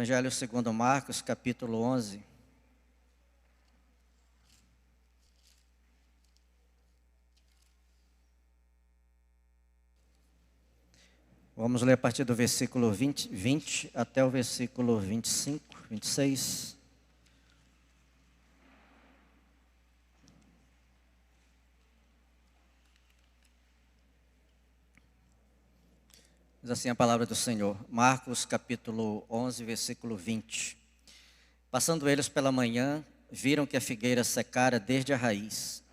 Evangelho segundo Marcos, capítulo 11. Vamos ler a partir do versículo 20 até o versículo 25, 26. Diz assim a palavra do Senhor. Marcos capítulo 11, versículo 20. Passando eles pela manhã, viram que a figueira secara desde a raiz.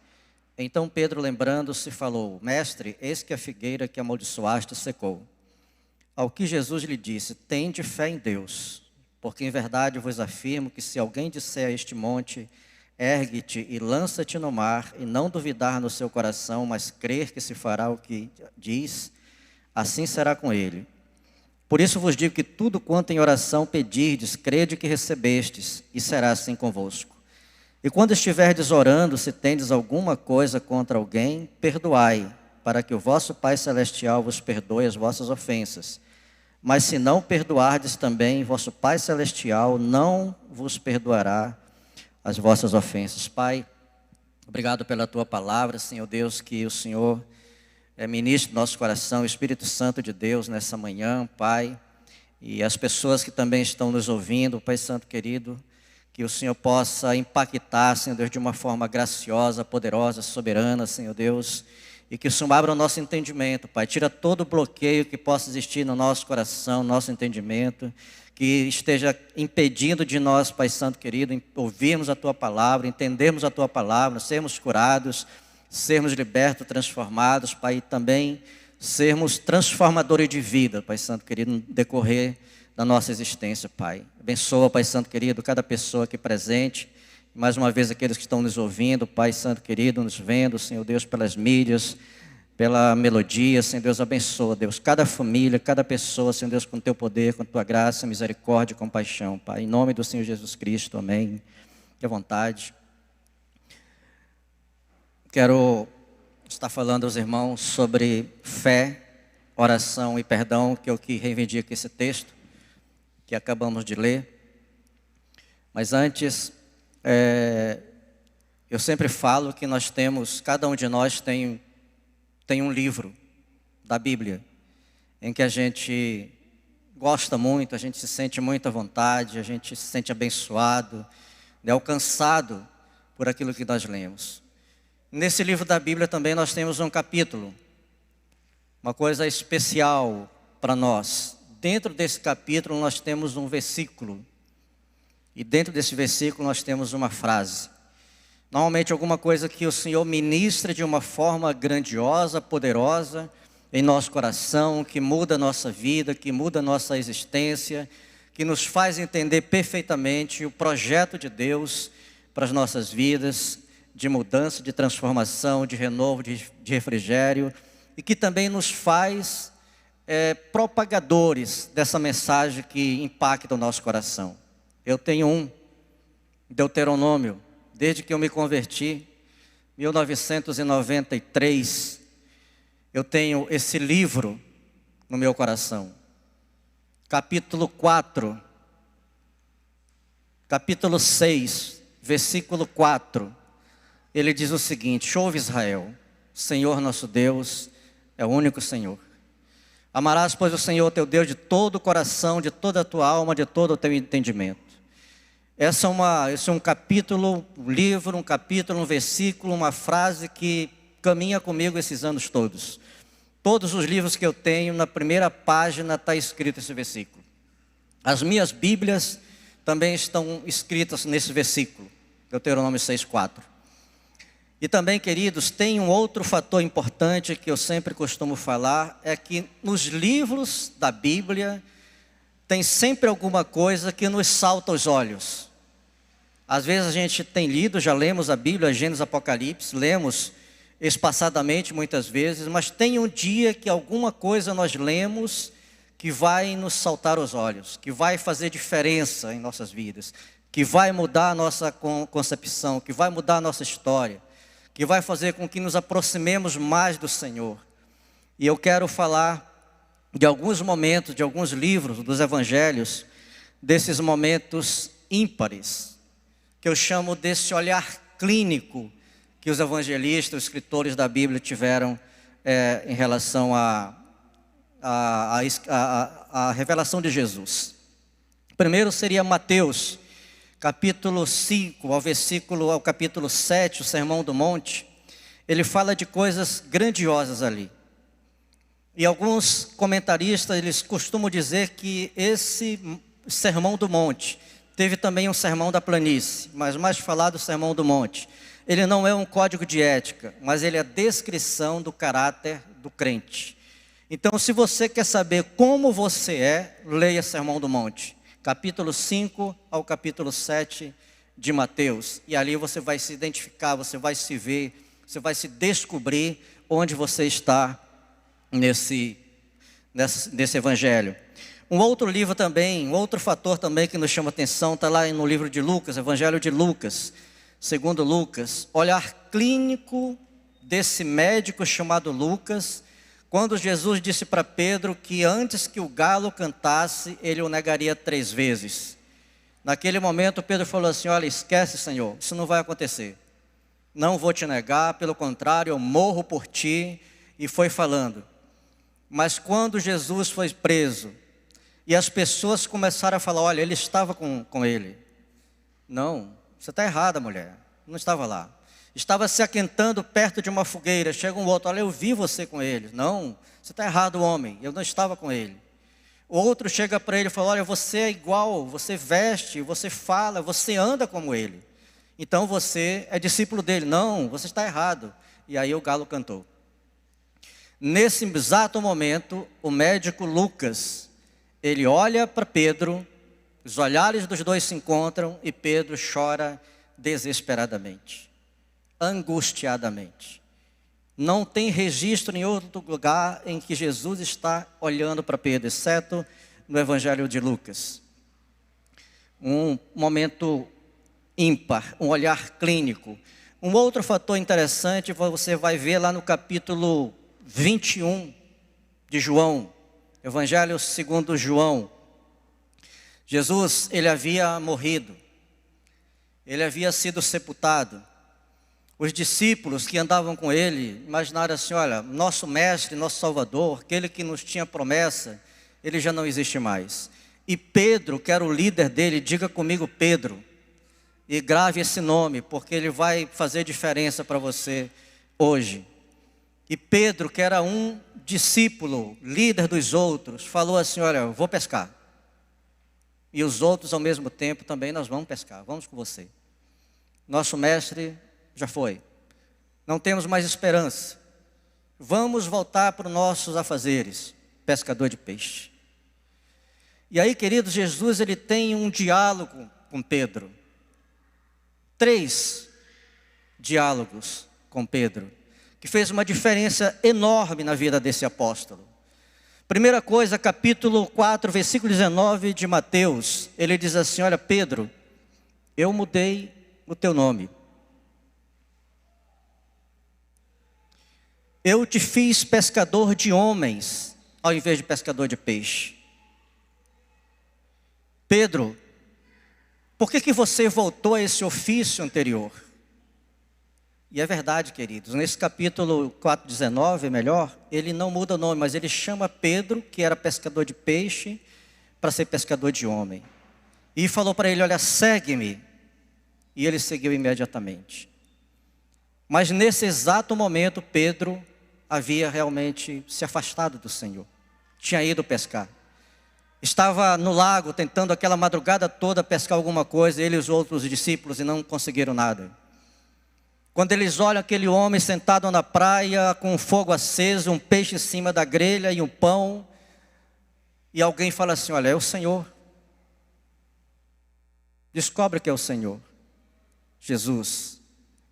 Então Pedro, lembrando-se, falou: Mestre, eis que a figueira que amaldiçoaste secou. Ao que Jesus lhe disse: Tende fé em Deus, porque em verdade vos afirmo que se alguém disser a este monte: Ergue-te e lança-te no mar, e não duvidar no seu coração, mas crer que se fará o que diz, assim será com ele. Por isso vos digo que tudo quanto em oração pedirdes, crede que recebestes, e será assim convosco. E quando estiverdes orando, se tendes alguma coisa contra alguém, perdoai, para que o vosso Pai Celestial vos perdoe as vossas ofensas. Mas se não perdoardes também, vosso Pai Celestial não vos perdoará as vossas ofensas. Pai, obrigado pela Tua palavra, Senhor Deus, que o Senhor ministre nosso coração, Espírito Santo de Deus, nessa manhã, Pai, e as pessoas que também estão nos ouvindo, Pai Santo querido, que o Senhor possa impactar, Senhor Deus, de uma forma graciosa, poderosa, soberana, Senhor Deus, e que o Senhor abra o nosso entendimento, Pai, tira todo o bloqueio que possa existir no nosso coração, no nosso entendimento, que esteja impedindo de nós, Pai Santo querido, ouvirmos a Tua palavra, entendermos a Tua palavra, sermos curados, sermos libertos, transformados, Pai, e também sermos transformadores de vida, Pai Santo querido, no decorrer da nossa existência, Pai. Abençoa, Pai Santo querido, cada pessoa aqui presente, mais uma vez aqueles que estão nos ouvindo, Pai Santo querido, nos vendo, Senhor Deus, pelas mídias, pela melodia, Senhor Deus, abençoa, Deus, cada família, cada pessoa, Senhor Deus, com Teu poder, com Tua graça, misericórdia e compaixão, Pai, em nome do Senhor Jesus Cristo, amém. Fique à vontade. Quero estar falando aos irmãos sobre fé, oração e perdão, que é o que reivindica esse texto que acabamos de ler. Mas antes, eu sempre falo que nós temos, cada um de nós tem um livro da Bíblia, em que a gente gosta muito, a gente se sente muito à vontade, a gente se sente abençoado, alcançado por aquilo que nós lemos. Nesse livro da Bíblia também nós temos um capítulo, uma coisa especial para nós. Dentro desse capítulo nós temos um versículo, e dentro desse versículo nós temos uma frase. Normalmente alguma coisa que o Senhor ministra de uma forma grandiosa, poderosa, em nosso coração, que muda a nossa vida, que muda a nossa existência, que nos faz entender perfeitamente o projeto de Deus para as nossas vidas, de mudança, de transformação, de renovo, de refrigério, e que também nos faz propagadores dessa mensagem que impacta o nosso coração. Eu tenho um, Deuteronômio, desde que eu me converti, 1993, eu tenho esse livro no meu coração. Capítulo 4, capítulo 6, versículo 4. Ele diz o seguinte: ouve Israel, Senhor nosso Deus é o único Senhor. Amarás, pois, o Senhor teu Deus de todo o coração, de toda a tua alma, de todo o teu entendimento. Esse é um capítulo, um livro, um capítulo, um versículo, uma frase que caminha comigo esses anos todos. Todos os livros que eu tenho, na primeira página está escrito esse versículo. As minhas Bíblias também estão escritas nesse versículo, Deuteronômio 6,4. E também, queridos, tem um outro fator importante que eu sempre costumo falar, é que nos livros da Bíblia tem sempre alguma coisa que nos salta aos olhos. Às vezes a gente tem lido, já lemos a Bíblia, Gênesis, Apocalipse, lemos espaçadamente muitas vezes, mas tem um dia que alguma coisa nós lemos que vai nos saltar aos olhos, que vai fazer diferença em nossas vidas, que vai mudar a nossa concepção, que vai mudar a nossa história, que vai fazer com que nos aproximemos mais do Senhor. E eu quero falar de alguns momentos, de alguns livros dos evangelhos, desses momentos ímpares, que eu chamo desse olhar clínico que os evangelistas, os escritores da Bíblia tiveram em relação à revelação de Jesus. Primeiro seria Mateus, capítulo 5, ao capítulo 7, o Sermão do Monte. Ele fala de coisas grandiosas ali. E alguns comentaristas, eles costumam dizer que esse Sermão do Monte teve também um Sermão da Planície, mas mais falado do Sermão do Monte. Ele não é um código de ética, mas ele é a descrição do caráter do crente. Então, se você quer saber como você é, leia Sermão do Monte, capítulo 5 ao capítulo 7 de Mateus. E ali você vai se identificar, você vai se ver, você vai se descobrir onde você está nesse evangelho. Um outro livro também, um outro fator também que nos chama atenção, está lá no livro de Lucas, Evangelho de Lucas, segundo Lucas, olhar clínico desse médico chamado Lucas, quando Jesus disse para Pedro que antes que o galo cantasse, ele o negaria 3 vezes. Naquele momento Pedro falou assim: olha, esquece, Senhor, isso não vai acontecer. Não vou te negar, pelo contrário, eu morro por ti. E foi falando. Mas quando Jesus foi preso, e as pessoas começaram a falar: olha, ele estava com ele. Não, você está errada, mulher, não estava lá. Estava se aquentando perto de uma fogueira. Chega um outro: olha, eu vi você com ele. Não, você está errado, homem, eu não estava com ele. O outro chega para ele e fala: olha, você é igual, você veste, você fala, você anda como ele. Então você é discípulo dele. Não, você está errado. E aí o galo cantou. Nesse exato momento, o médico Lucas, ele olha para Pedro, os olhares dos dois se encontram e Pedro chora desesperadamente, angustiadamente. Não tem registro em outro lugar em que Jesus está olhando para Pedro, exceto no Evangelho de Lucas. Um momento ímpar, um olhar clínico. Um outro fator interessante, você vai ver lá no capítulo 21 de João, Evangelho segundo João. Jesus, ele havia morrido, ele havia sido sepultado. Os discípulos que andavam com ele imaginaram assim: olha, nosso mestre, nosso salvador, aquele que nos tinha promessa, ele já não existe mais. E Pedro, que era o líder dele, diga comigo Pedro, e grave esse nome, porque ele vai fazer diferença para você hoje. E Pedro, que era um discípulo, líder dos outros, falou assim: olha, eu vou pescar. E os outros ao mesmo tempo também: nós vamos pescar, vamos com você. Nosso mestre já foi. Não temos mais esperança. Vamos voltar para os nossos afazeres, pescador de peixe. E aí, queridos, Jesus, ele tem um diálogo com Pedro. 3 diálogos com Pedro, que fez uma diferença enorme na vida desse apóstolo. Primeira coisa, capítulo 4, versículo 19 de Mateus, ele diz assim: olha, Pedro, eu mudei o teu nome. Eu te fiz pescador de homens, ao invés de pescador de peixe. Pedro, por que você voltou a esse ofício anterior? E é verdade, queridos, nesse capítulo 4:19, melhor, ele não muda o nome, mas ele chama Pedro, que era pescador de peixe, para ser pescador de homem. E falou para ele: olha, segue-me. E ele seguiu imediatamente. Mas nesse exato momento, Pedro havia realmente se afastado do Senhor. Tinha ido pescar. Estava no lago, tentando aquela madrugada toda pescar alguma coisa, ele e os outros discípulos, e não conseguiram nada. Quando eles olham aquele homem sentado na praia, com um fogo aceso, um peixe em cima da grelha e um pão, e alguém fala assim: olha, é o Senhor. Descobre que é o Senhor, Jesus.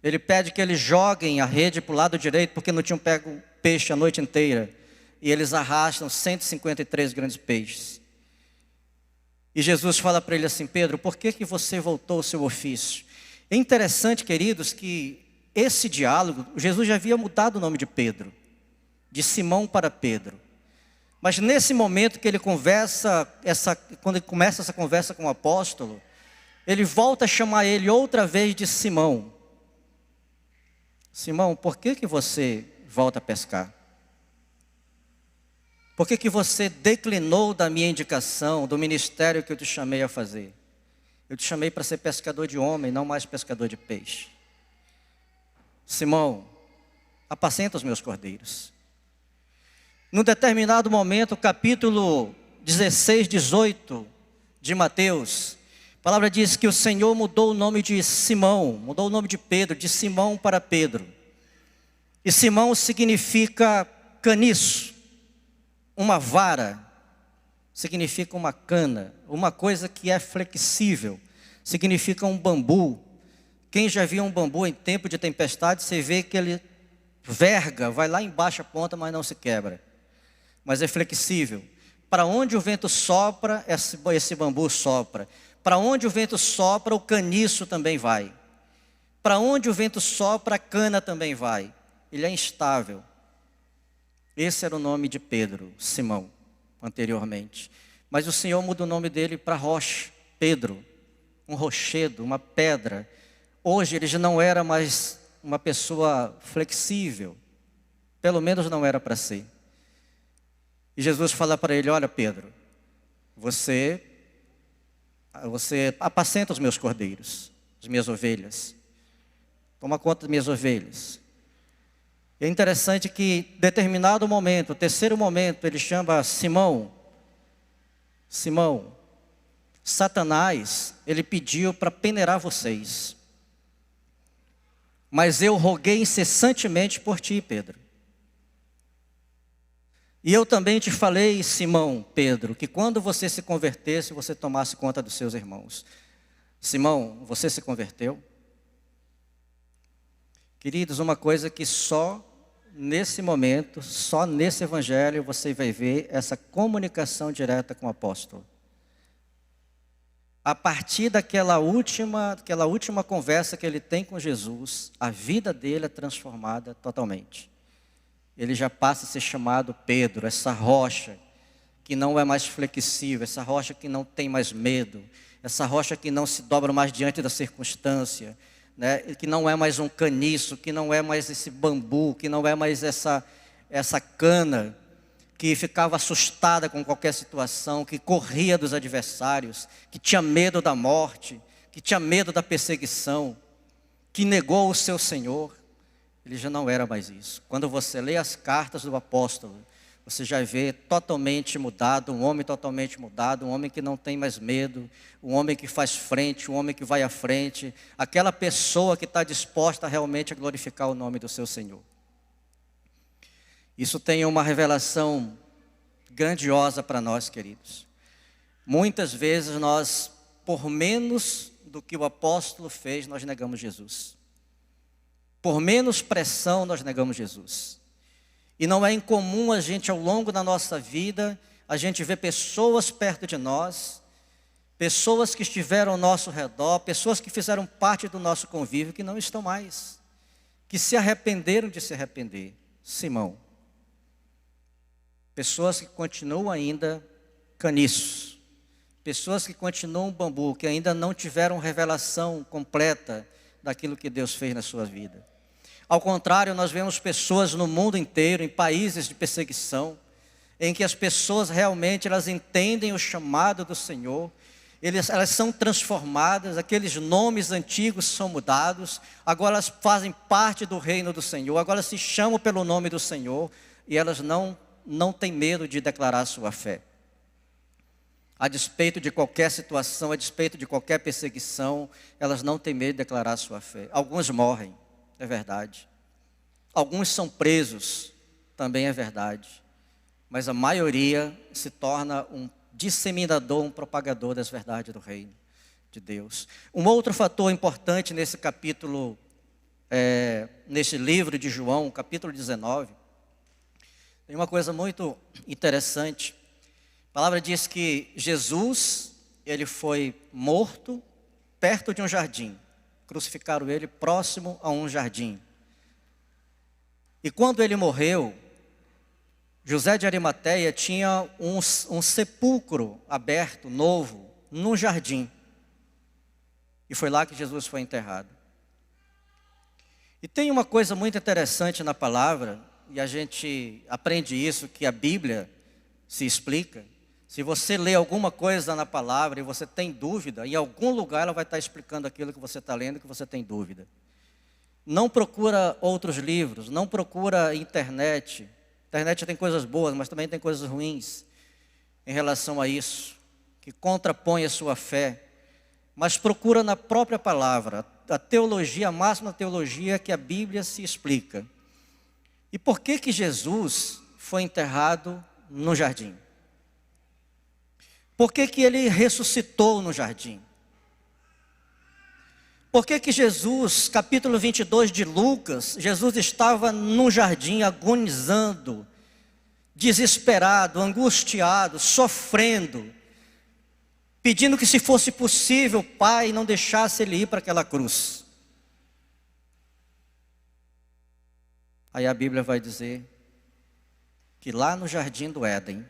Ele pede que eles joguem a rede para o lado direito, porque não tinham pego peixe a noite inteira. E eles arrastam 153 grandes peixes. E Jesus fala para ele assim: Pedro, por que você voltou ao seu ofício? É interessante, queridos, que esse diálogo, Jesus já havia mudado o nome de Pedro, de Simão para Pedro. Mas nesse momento que ele quando ele começa essa conversa com o apóstolo, ele volta a chamar ele outra vez de Simão. Simão, por que você volta a pescar? Por que você declinou da minha indicação, do ministério que eu te chamei a fazer? Eu te chamei para ser pescador de homem, não mais pescador de peixe. Simão, apacenta os meus cordeiros. Num determinado momento, capítulo 16, 18 de Mateus, a palavra diz que o Senhor mudou o nome de Simão, mudou o nome de Pedro, de Simão para Pedro. E Simão significa caniço, uma vara, significa uma cana, uma coisa que é flexível, significa um bambu. Quem já viu um bambu em tempo de tempestade, você vê que ele verga, vai lá embaixo a ponta, mas não se quebra. Mas é flexível. Para onde o vento sopra, esse bambu sopra. Para onde o vento sopra, o caniço também vai. Para onde o vento sopra, a cana também vai. Ele é instável. Esse era o nome de Pedro, Simão, anteriormente. Mas o Senhor muda o nome dele para rocha, Pedro, um rochedo, uma pedra. Hoje ele já não era mais uma pessoa flexível, pelo menos não era para ser. E Jesus fala para ele, olha Pedro, você apacenta os meus cordeiros, as minhas ovelhas, toma conta das minhas ovelhas. E é interessante que em determinado momento, o terceiro momento, ele chama Simão, Satanás, ele pediu para peneirar vocês. Mas eu roguei incessantemente por ti, Pedro. E eu também te falei, Simão, Pedro, que quando você se convertesse, você tomasse conta dos seus irmãos. Simão, você se converteu? Queridos, uma coisa que só nesse momento, só nesse evangelho, você vai ver essa comunicação direta com o apóstolo. A partir daquela última conversa que ele tem com Jesus, a vida dele é transformada totalmente. Ele já passa a ser chamado Pedro, essa rocha que não é mais flexível, essa rocha que não tem mais medo, essa rocha que não se dobra mais diante da circunstância, né? Que não é mais um caniço, que não é mais esse bambu, que não é mais essa cana que ficava assustada com qualquer situação, que corria dos adversários, que tinha medo da morte, que tinha medo da perseguição, que negou o seu Senhor. Ele já não era mais isso. Quando você lê as cartas do apóstolo, você já vê totalmente mudado, um homem totalmente mudado, um homem que não tem mais medo, um homem que faz frente, um homem que vai à frente, aquela pessoa que está disposta realmente a glorificar o nome do seu Senhor. Isso tem uma revelação grandiosa para nós, queridos. Muitas vezes nós, por menos do que o apóstolo fez, nós negamos Jesus. Por menos pressão, nós negamos Jesus. E não é incomum a gente, ao longo da nossa vida, a gente ver pessoas perto de nós, pessoas que estiveram ao nosso redor, pessoas que fizeram parte do nosso convívio, que não estão mais, que se arrependeram de se arrepender. Simão. Pessoas que continuam ainda caniços, pessoas que continuam bambu, que ainda não tiveram revelação completa daquilo que Deus fez na sua vida. Ao contrário, nós vemos pessoas no mundo inteiro, em países de perseguição, em que as pessoas realmente elas entendem o chamado do Senhor, elas são transformadas, aqueles nomes antigos são mudados, agora elas fazem parte do reino do Senhor, agora se chamam pelo nome do Senhor, e elas não têm medo de declarar a sua fé. A despeito de qualquer situação, a despeito de qualquer perseguição, elas não têm medo de declarar a sua fé. Alguns morrem, é verdade. Alguns são presos, também é verdade. Mas a maioria se torna um disseminador, um propagador das verdades do reino de Deus. Um outro fator importante nesse capítulo, nesse livro de João, capítulo 19, tem uma coisa muito interessante. A palavra diz que Jesus, ele foi morto perto de um jardim. Crucificaram ele próximo a um jardim. E quando ele morreu, José de Arimateia tinha um sepulcro aberto, novo, num jardim. E foi lá que Jesus foi enterrado. E tem uma coisa muito interessante na palavra, e a gente aprende isso, que a Bíblia se explica. Se você lê alguma coisa na palavra e você tem dúvida, em algum lugar ela vai estar explicando aquilo que você está lendo, que você tem dúvida. Não procura outros livros, não procura internet. Internet tem coisas boas, mas também tem coisas ruins em relação a isso, que contrapõe a sua fé. Mas procura na própria palavra, a teologia, a máxima teologia que a Bíblia se explica. E por que que Jesus foi enterrado no jardim? Por que que ele ressuscitou no jardim? Por que que Jesus, capítulo 22 de Lucas, Jesus estava no jardim agonizando, desesperado, angustiado, sofrendo, pedindo que, se fosse possível, o Pai não deixasse ele ir para aquela cruz? Aí a Bíblia vai dizer que lá no jardim do Éden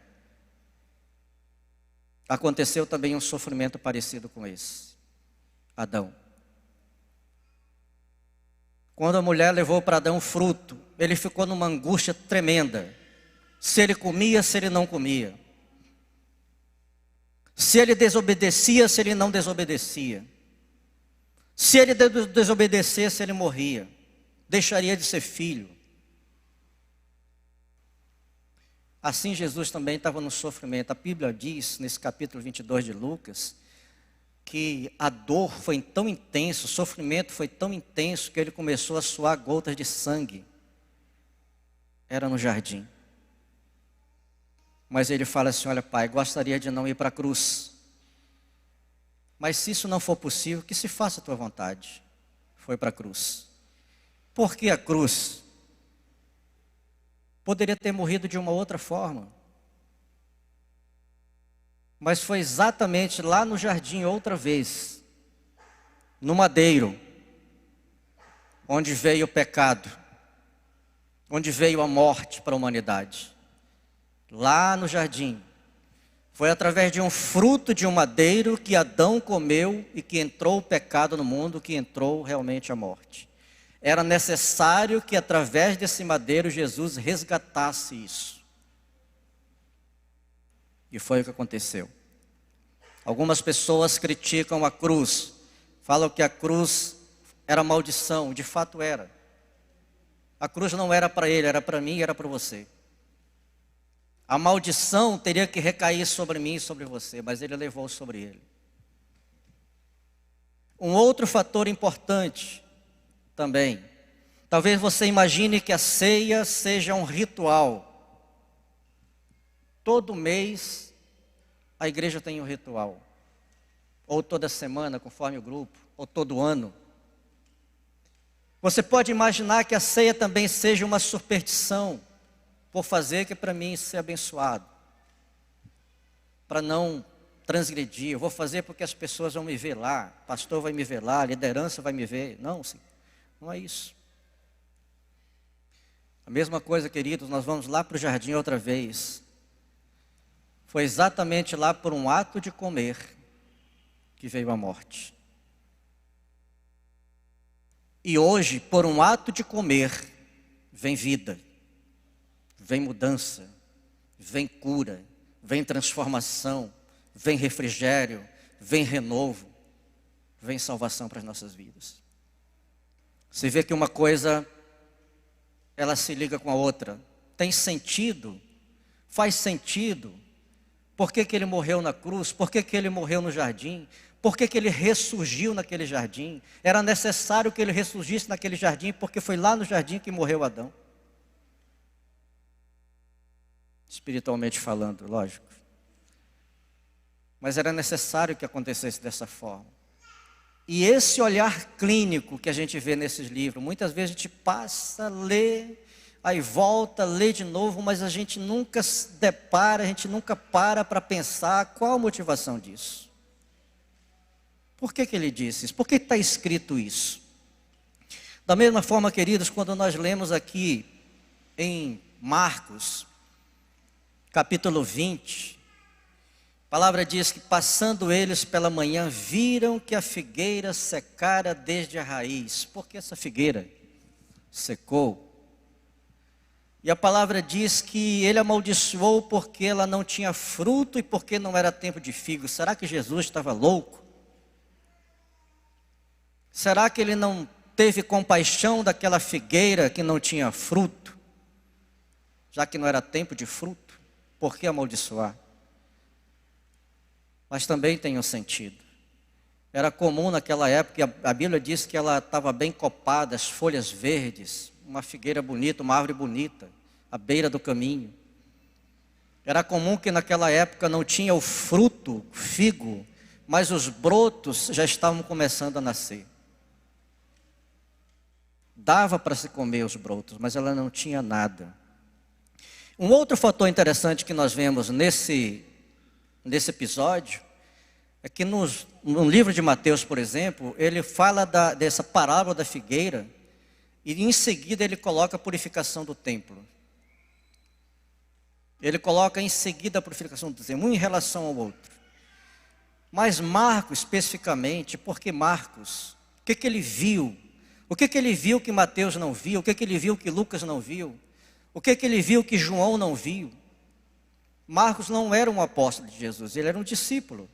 aconteceu também um sofrimento parecido com esse. Adão. Quando a mulher levou para Adão o fruto, ele ficou numa angústia tremenda. Se ele comia, se ele não comia. Se ele desobedecia, se ele não desobedecia. Se ele desobedecesse, ele morria. Deixaria de ser filho. Assim Jesus também estava no sofrimento. A Bíblia diz, nesse capítulo 22 de Lucas, que a dor foi tão intensa, o sofrimento foi tão intenso, que ele começou a suar gotas de sangue. Era no jardim. Mas ele fala assim: olha, Pai, gostaria de não ir para a cruz. Mas se isso não for possível, que se faça a tua vontade. Foi para a cruz. Por que a cruz? Poderia ter morrido de uma outra forma. Mas foi exatamente lá no jardim, outra vez, no madeiro, onde veio o pecado, onde veio a morte para a humanidade. Lá no jardim, foi através de um fruto de um madeiro que Adão comeu e que entrou o pecado no mundo, que entrou realmente a morte. Era necessário que através desse madeiro Jesus resgatasse isso. E foi o que aconteceu. Algumas pessoas criticam a cruz, falam que a cruz era maldição, de fato era. A cruz não era para ele, era para mim e era para você. A maldição teria que recair sobre mim e sobre você, mas ele levou sobre ele. Um outro fator importante também. Talvez você imagine que a ceia seja um ritual. Todo mês a igreja tem um ritual. Ou toda semana, conforme o grupo, ou todo ano. Você pode imaginar que a ceia também seja uma superstição. Vou fazer que é para mim ser abençoado. Para não transgredir. Eu vou fazer porque as pessoas vão me ver lá. O pastor vai me ver lá, a liderança vai me ver. Não, sim, não é isso. A mesma coisa, queridos, nós vamos lá para o jardim outra vez. Foi exatamente lá por um ato de comer que veio a morte. E hoje, por um ato de comer, vem vida. Vem mudança, vem cura, vem transformação, vem refrigério, vem renovo, vem salvação para as nossas vidas. Você vê que uma coisa, ela se liga com a outra. Tem sentido, faz sentido. Por que que ele morreu na cruz? Por que que ele morreu no jardim? Por que que ele ressurgiu naquele jardim? Era necessário que ele ressurgisse naquele jardim, porque foi lá no jardim que morreu Adão. Espiritualmente falando, lógico. Mas era necessário que acontecesse dessa forma. E esse olhar clínico que a gente vê nesses livros, muitas vezes a gente passa, lê, aí volta, lê de novo, mas a gente nunca se depara, a gente nunca para pensar qual a motivação disso. Por que que ele disse isso? Por que está escrito isso? Da mesma forma, queridos, quando nós lemos aqui em Marcos, capítulo 20, a palavra diz que passando eles pela manhã, viram que a figueira secara desde a raiz. Por que essa figueira secou? E a palavra diz que ele amaldiçoou porque ela não tinha fruto e porque não era tempo de figos. Será que Jesus estava louco? Será que ele não teve compaixão daquela figueira que não tinha fruto? Já que não era tempo de fruto, por que amaldiçoar? Mas também tem um sentido. Era comum naquela época, a Bíblia diz que ela estava bem copada, as folhas verdes, uma figueira bonita, uma árvore bonita, à beira do caminho. Era comum que naquela época não tinha o fruto, figo, mas os brotos já estavam começando a nascer. Dava para se comer os brotos, mas ela não tinha nada. Um outro fator interessante que nós vemos nesse episódio é que no livro de Mateus, por exemplo, ele fala dessa parábola da figueira e em seguida ele coloca a purificação do templo. Ele coloca em seguida a purificação do templo, um em relação ao outro. Mas Marcos, especificamente, porque Marcos, o que ele viu? O que ele viu que Mateus não viu? O que ele viu que Lucas não viu? O que ele viu que João não viu? Marcos não era um apóstolo de Jesus, ele era um discípulo.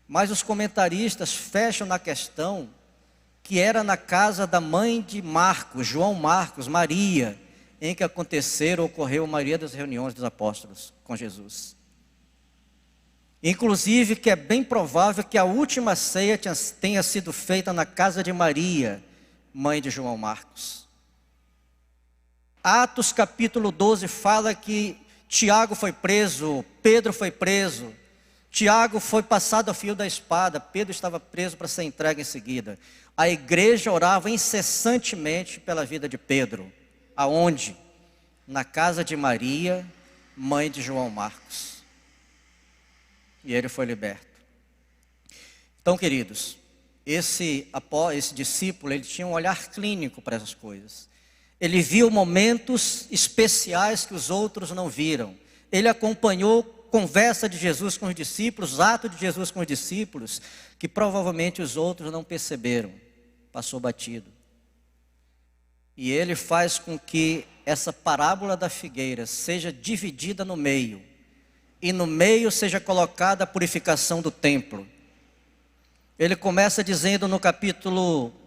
Mas os comentaristas fecham na questão que era na casa da mãe de Marcos, João Marcos, Maria, em que ocorreu a maioria das reuniões dos apóstolos com Jesus. Inclusive que é bem provável que a última ceia tenha sido feita na casa de Maria, mãe de João Marcos. Atos capítulo 12 fala que Tiago foi preso, Pedro foi preso, Tiago foi passado ao fio da espada, Pedro estava preso para ser entregue em seguida. A igreja orava incessantemente pela vida de Pedro. Aonde? Na casa de Maria, mãe de João Marcos. E ele foi liberto. Então, queridos, esse discípulo, ele tinha um olhar clínico para essas coisas. Ele viu momentos especiais que os outros não viram. Ele acompanhou conversa de Jesus com os discípulos, ato de Jesus com os discípulos, que provavelmente os outros não perceberam. Passou batido. E ele faz com que essa parábola da figueira seja dividida no meio. E no meio seja colocada a purificação do templo. Ele começa dizendo no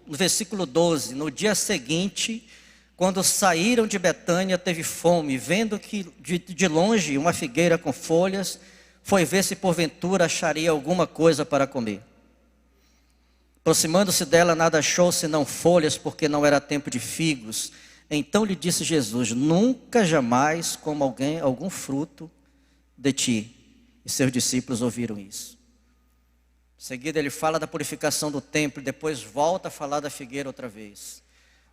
versículo 12, no dia seguinte, quando saíram de Betânia, teve fome, vendo que de longe uma figueira com folhas, foi ver se porventura acharia alguma coisa para comer. Aproximando-se dela, nada achou senão folhas, porque não era tempo de figos. Então lhe disse Jesus: nunca jamais coma algum fruto de ti. E seus discípulos ouviram isso. Em seguida ele fala da purificação do templo, depois volta a falar da figueira outra vez.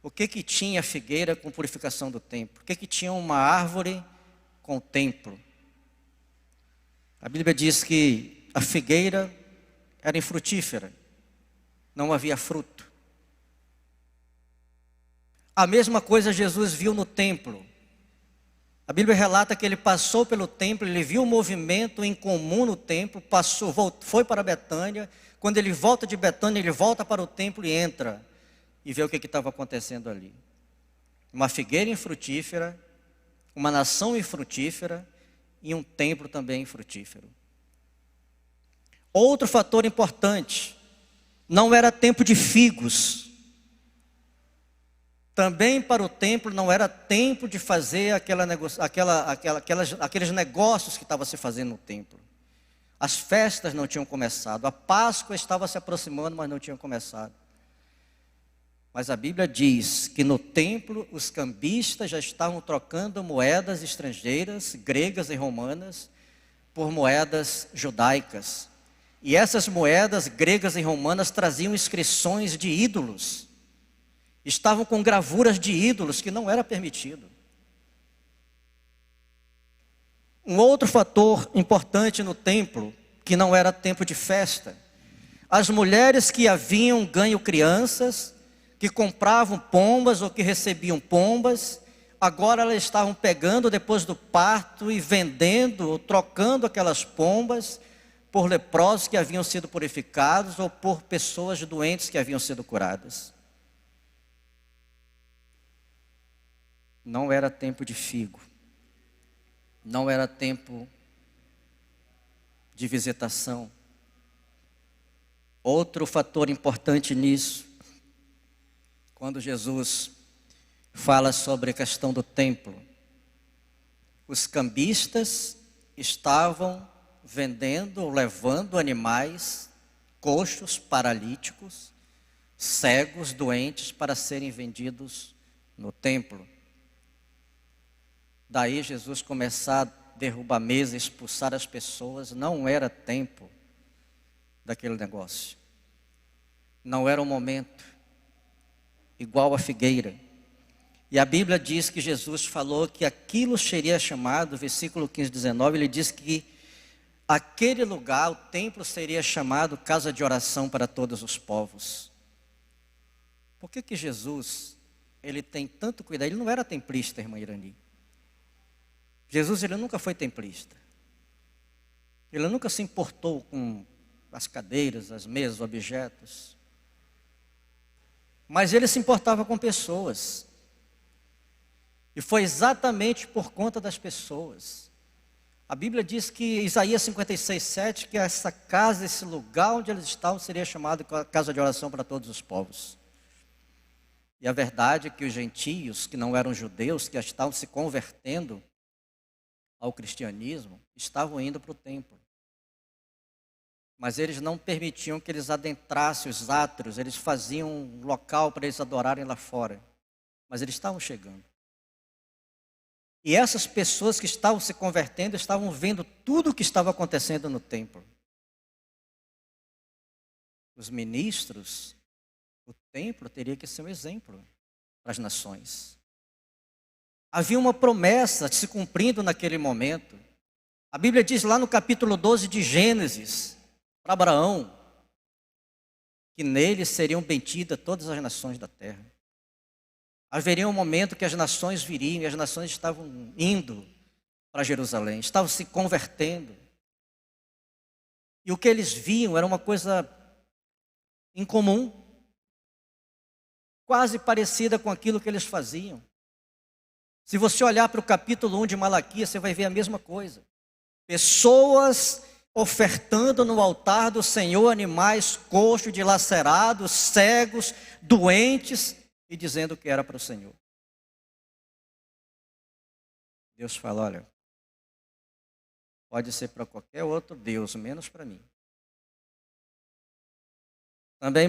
O que tinha a figueira com purificação do templo? O que tinha uma árvore com o templo? A Bíblia diz que a figueira era infrutífera, não havia fruto. A mesma coisa Jesus viu no templo. A Bíblia relata que ele passou pelo templo, ele viu o movimento em comum no templo, foi para Betânia. Quando ele volta de Betânia, ele volta para o templo e entra e vê o que estava acontecendo ali. Uma figueira infrutífera, uma nação infrutífera e um templo também infrutífero. Outro fator importante, não era tempo de figos. Também para o templo não era tempo de fazer aqueles negócios que estavam se fazendo no templo. As festas não tinham começado, a Páscoa estava se aproximando, mas não tinham começado. Mas a Bíblia diz que no templo os cambistas já estavam trocando moedas estrangeiras, gregas e romanas, por moedas judaicas. E essas moedas gregas e romanas traziam inscrições de ídolos. Estavam com gravuras de ídolos que não era permitido. Um outro fator importante no templo, que não era tempo de festa. As mulheres que haviam ganho crianças, que compravam pombas ou que recebiam pombas, agora elas estavam pegando depois do parto e vendendo ou trocando aquelas pombas por leprosos que haviam sido purificados ou por pessoas doentes que haviam sido curadas. Não era tempo de figo, não era tempo de visitação. Outro fator importante nisso, quando Jesus fala sobre a questão do templo, os cambistas estavam vendendo ou levando animais coxos, paralíticos, cegos, doentes para serem vendidos no templo. Daí Jesus começar a derrubar a mesa, expulsar as pessoas, não era tempo daquele negócio. Não era um momento igual a figueira. E a Bíblia diz que Jesus falou que aquilo seria chamado, versículo 15, 19, ele diz que aquele lugar, o templo, seria chamado casa de oração para todos os povos. Por que Jesus, ele tem tanto cuidado? Ele não era templista, irmã Irani. Jesus, ele nunca foi templista. Ele nunca se importou com as cadeiras, as mesas, objetos. Mas ele se importava com pessoas. E foi exatamente por conta das pessoas. A Bíblia diz que, Isaías 56, 7, que essa casa, esse lugar onde eles estavam, seria chamado casa de oração para todos os povos. E a verdade é que os gentios, que não eram judeus, que estavam se convertendo ao cristianismo, estavam indo para o templo. Mas eles não permitiam que eles adentrassem os átrios, eles faziam um local para eles adorarem lá fora. Mas eles estavam chegando. E essas pessoas que estavam se convertendo, estavam vendo tudo o que estava acontecendo no templo. Os ministros, o templo teria que ser um exemplo para as nações. Havia uma promessa se cumprindo naquele momento. A Bíblia diz lá no capítulo 12 de Gênesis, para Abraão, que nele seriam benditas todas as nações da terra. Haveria um momento que as nações viriam, e as nações estavam indo para Jerusalém, estavam se convertendo. E o que eles viam era uma coisa incomum, quase parecida com aquilo que eles faziam. Se você olhar para o capítulo 1 de Malaquias, você vai ver a mesma coisa. Pessoas ofertando no altar do Senhor animais coxos, dilacerados, cegos, doentes, e dizendo que era para o Senhor. Deus fala, olha, pode ser para qualquer outro Deus, menos para mim. Também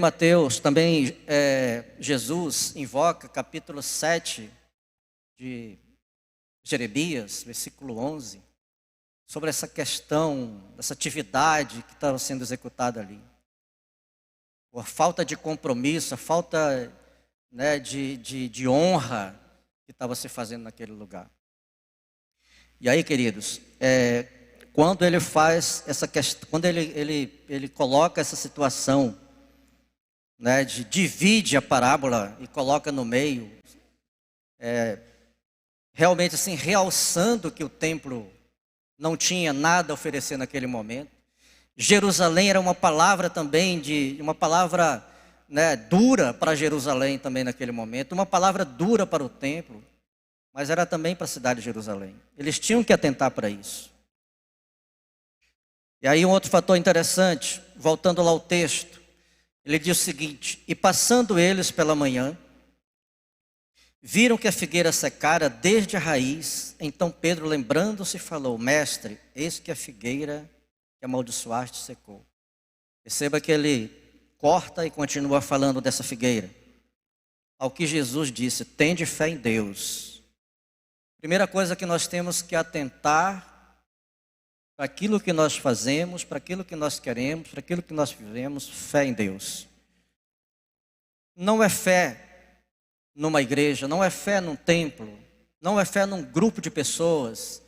Jesus invoca capítulo 7 de Jeremias, versículo 11, sobre essa questão, essa atividade que estava sendo executada ali. A falta de compromisso, a falta de honra que estava se fazendo naquele lugar. E aí, queridos, quando ele faz essa questão, quando ele coloca essa situação, divide a parábola e coloca no meio, realmente assim, realçando que o templo não tinha nada a oferecer naquele momento. Jerusalém era uma palavra também, uma palavra dura para Jerusalém também naquele momento, uma palavra dura para o templo, mas era também para a cidade de Jerusalém. Eles tinham que atentar para isso. E aí um outro fator interessante, voltando lá ao texto, ele diz o seguinte: e passando eles pela manhã, viram que a figueira secara desde a raiz. Então Pedro, lembrando-se, falou: mestre, eis que a figueira que amaldiçoaste secou. Perceba que ele corta e continua falando dessa figueira. Ao que Jesus disse: tende fé em Deus. Primeira coisa que nós temos que atentar para aquilo que nós fazemos, para aquilo que nós queremos, para aquilo que nós vivemos, fé em Deus. Não é fé numa igreja, não é fé num templo, não é fé num grupo de pessoas,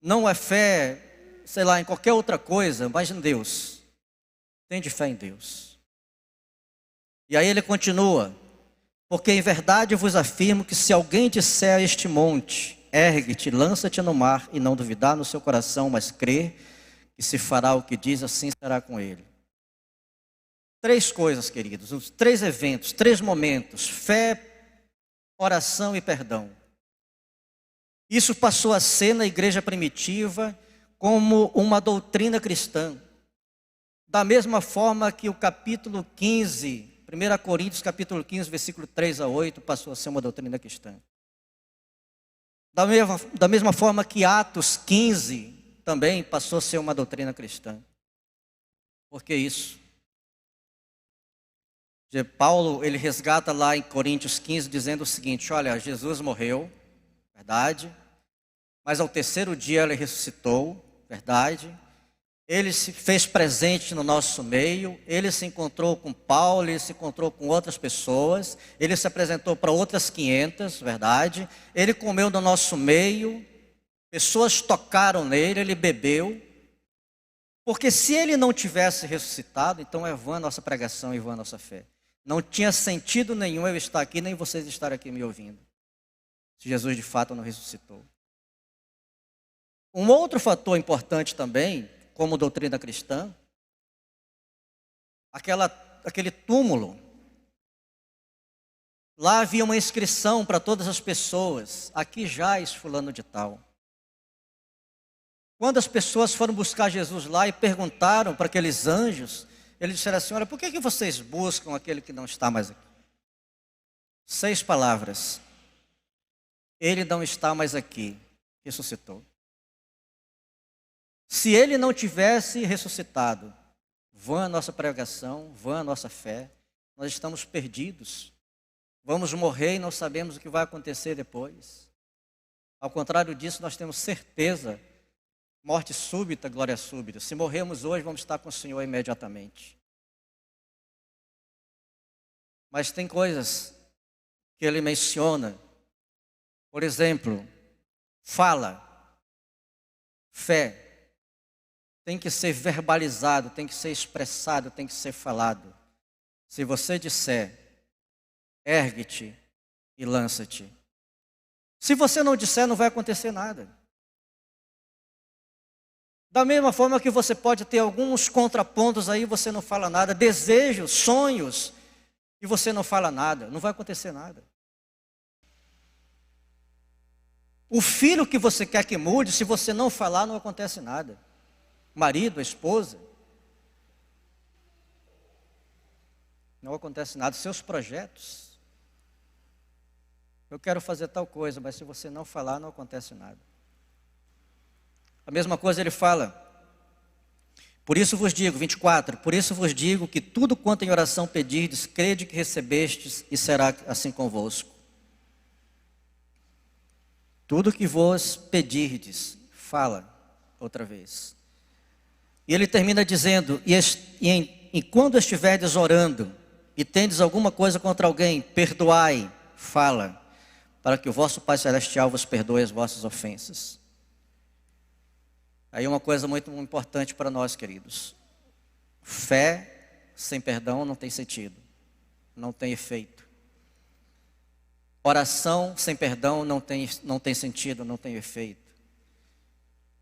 não é fé, sei lá, em qualquer outra coisa, mas em Deus. Tende fé em Deus. E aí ele continua: Porque em verdade eu vos afirmo que se alguém disser a este monte, ergue-te, lança-te no mar, e não duvidar no seu coração, mas crer que se fará o que diz, assim será com ele. 3 coisas, queridos, os 3 eventos, 3 momentos: fé, oração e perdão. Isso passou a ser na igreja primitiva como uma doutrina cristã. Da mesma forma que o capítulo 15, 1 Coríntios capítulo 15, versículo 3 a 8, passou a ser uma doutrina cristã. Da mesma forma que Atos 15 também passou a ser uma doutrina cristã. Por que isso? Paulo, ele resgata lá em Coríntios 15, dizendo o seguinte: olha, Jesus morreu, verdade, mas ao 3º dia ele ressuscitou, verdade. Ele se fez presente no nosso meio, ele se encontrou com Paulo, ele se encontrou com outras pessoas, ele se apresentou para outras 500, verdade. Ele comeu no nosso meio, pessoas tocaram nele, ele bebeu. Porque se ele não tivesse ressuscitado, então é vã a nossa pregação e vã a nossa fé. Não tinha sentido nenhum eu estar aqui, nem vocês estarem aqui me ouvindo, se Jesus de fato não ressuscitou. Um outro fator importante também, como doutrina cristã, aquele túmulo. Lá havia uma inscrição para todas as pessoas: aqui jaz fulano de tal. Quando as pessoas foram buscar Jesus lá e perguntaram para aqueles anjos, eles disseram assim: olha, por que vocês buscam aquele que não está mais aqui? 6 palavras: ele não está mais aqui, ressuscitou. Se ele não tivesse ressuscitado, vã a nossa pregação, vã a nossa fé, nós estamos perdidos. Vamos morrer e não sabemos o que vai acontecer depois. Ao contrário disso, nós temos certeza, morte súbita, glória súbita. Se morrermos hoje, vamos estar com o Senhor imediatamente. Mas tem coisas que ele menciona. Por exemplo, fala, fé. Tem que ser verbalizado, tem que ser expressado, tem que ser falado. Se você disser, ergue-te e lança-te. Se você não disser, não vai acontecer nada. Da mesma forma que você pode ter alguns contrapontos aí, você não fala nada, desejos, sonhos, e você não fala nada, não vai acontecer nada. O filho que você quer que mude, se você não falar, não acontece nada. Marido, a esposa, não acontece nada. Seus projetos, eu quero fazer tal coisa, mas se você não falar, não acontece nada. A mesma coisa ele fala: por isso vos digo, 24, por isso vos digo que tudo quanto em oração pedirdes, crede que recebestes e será assim convosco. Tudo que vos pedirdes, fala outra vez. E ele termina dizendo: e quando estiverdes orando e tendes alguma coisa contra alguém, perdoai, fala, para que o vosso Pai Celestial vos perdoe as vossas ofensas. Aí uma coisa muito importante para nós, queridos: fé sem perdão não tem sentido, não tem efeito. Oração sem perdão não tem sentido, não tem efeito.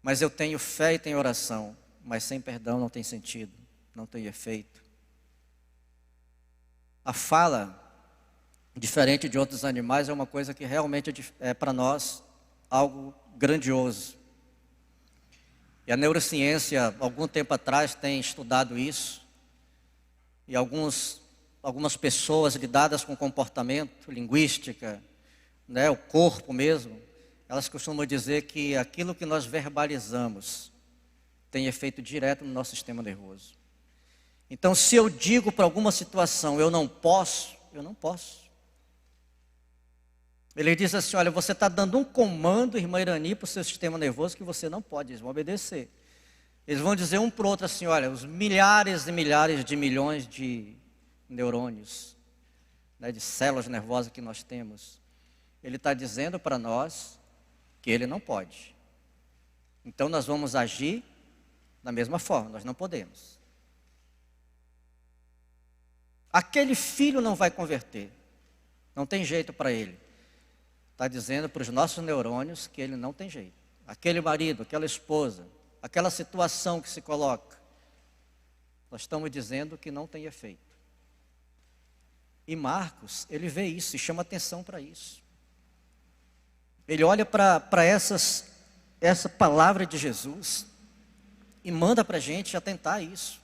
Mas eu tenho fé e tenho oração, mas sem perdão não tem sentido, não tem efeito. A fala, diferente de outros animais, é uma coisa que realmente é para nós algo grandioso. E a neurociência, algum tempo atrás, tem estudado isso. E algumas pessoas lidadas com comportamento, linguística, o corpo mesmo, elas costumam dizer que aquilo que nós verbalizamos tem efeito direto no nosso sistema nervoso. Então, se eu digo para alguma situação, eu não posso, eu não posso. Ele diz assim: olha, você está dando um comando, irmã Irani, para o seu sistema nervoso que você não pode, eles vão obedecer. Eles vão dizer um para o outro assim: olha, os milhares e milhares de milhões de neurônios, de células nervosas que nós temos, ele está dizendo para nós que ele não pode. Então nós vamos agir da mesma forma, nós não podemos. Aquele filho não vai converter, Não tem jeito para ele. Está dizendo para os nossos neurônios que ele não tem jeito. Aquele marido, aquela esposa, aquela situação que se coloca, nós estamos dizendo que não tem efeito. E Marcos, ele vê isso e chama atenção para isso. Ele olha para essa palavra de Jesus e manda para a gente atentar isso.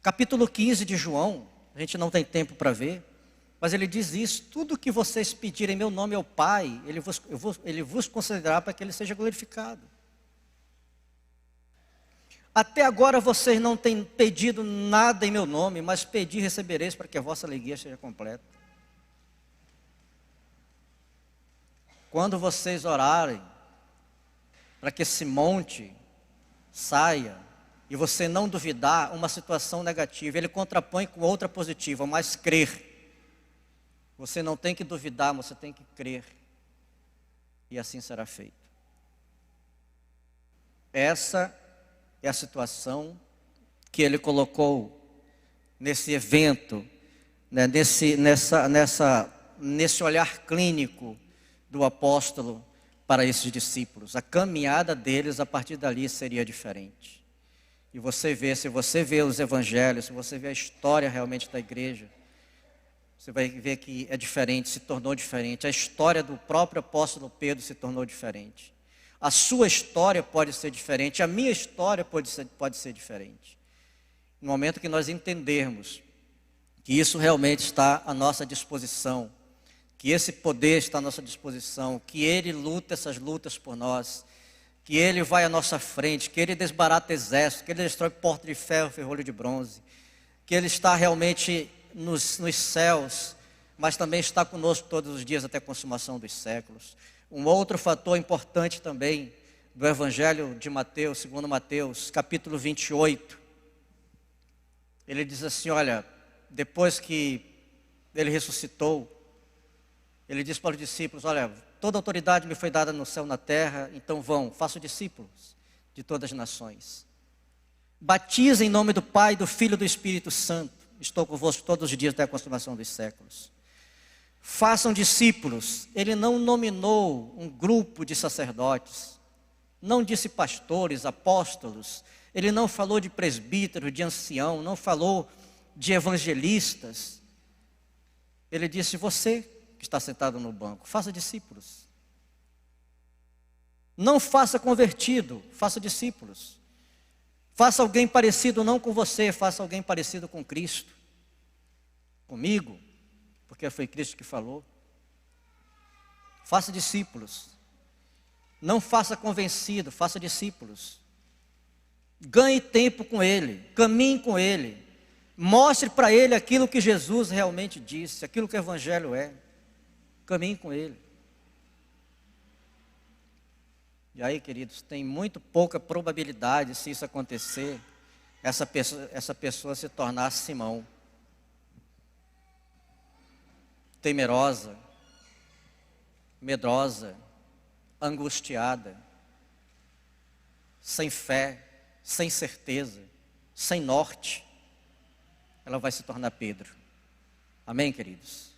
Capítulo 15 de João, a gente não tem tempo para ver, mas ele diz isso: tudo que vocês pedirem em meu nome ao Pai, ele vos concederá para que ele seja glorificado. Até agora vocês não têm pedido nada em meu nome, mas pedi e recebereis para que a vossa alegria seja completa. Quando vocês orarem para que esse monte saia, e você não duvidar uma situação negativa, ele contrapõe com outra positiva, mas crer. Você não tem que duvidar, você tem que crer. E assim será feito. Essa é a situação que ele colocou nesse evento, né, nesse olhar clínico do apóstolo para esses discípulos. A caminhada deles a partir dali seria diferente. E você vê, se você vê os evangelhos, se você vê a história realmente da igreja, você vai ver que é diferente, se tornou diferente. A história do próprio apóstolo Pedro se tornou diferente. A sua história pode ser diferente, a minha história pode ser diferente. No momento que nós entendermos que isso realmente está à nossa disposição, que esse poder está à nossa disposição, que Ele luta essas lutas por nós, que Ele vai à nossa frente, que Ele desbarata exército, que Ele destrói porta de ferro, ferrolho de bronze, que Ele está realmente nos céus, mas também está conosco todos os dias até a consumação dos séculos. Um outro fator importante também do Evangelho de Mateus, segundo Mateus, capítulo 28, ele diz assim, olha, depois que Ele ressuscitou, Ele diz para os discípulos, olha, toda autoridade me foi dada no céu e na terra, então vão, façam discípulos de todas as nações. Batizem em nome do Pai, do Filho e do Espírito Santo. Estou convosco todos os dias até a consumação dos séculos. Façam discípulos. Ele não nominou um grupo de sacerdotes, não disse pastores, apóstolos. Ele não falou de presbítero, de ancião, não falou de evangelistas. Ele disse, você que está sentado no banco, faça discípulos. Não faça convertido, faça discípulos. Faça alguém parecido não com você, faça alguém parecido com Cristo. Comigo, porque foi Cristo que falou. Faça discípulos. Não faça convencido, faça discípulos. Ganhe tempo com Ele, caminhe com Ele. Mostre para Ele aquilo que Jesus realmente disse, aquilo que o Evangelho é. Caminhe com Ele. E aí, queridos, tem muito pouca probabilidade, se isso acontecer, essa pessoa se tornar Simão. Temerosa, medrosa, angustiada, sem fé, sem certeza, sem norte. Ela vai se tornar Pedro. Amém, queridos?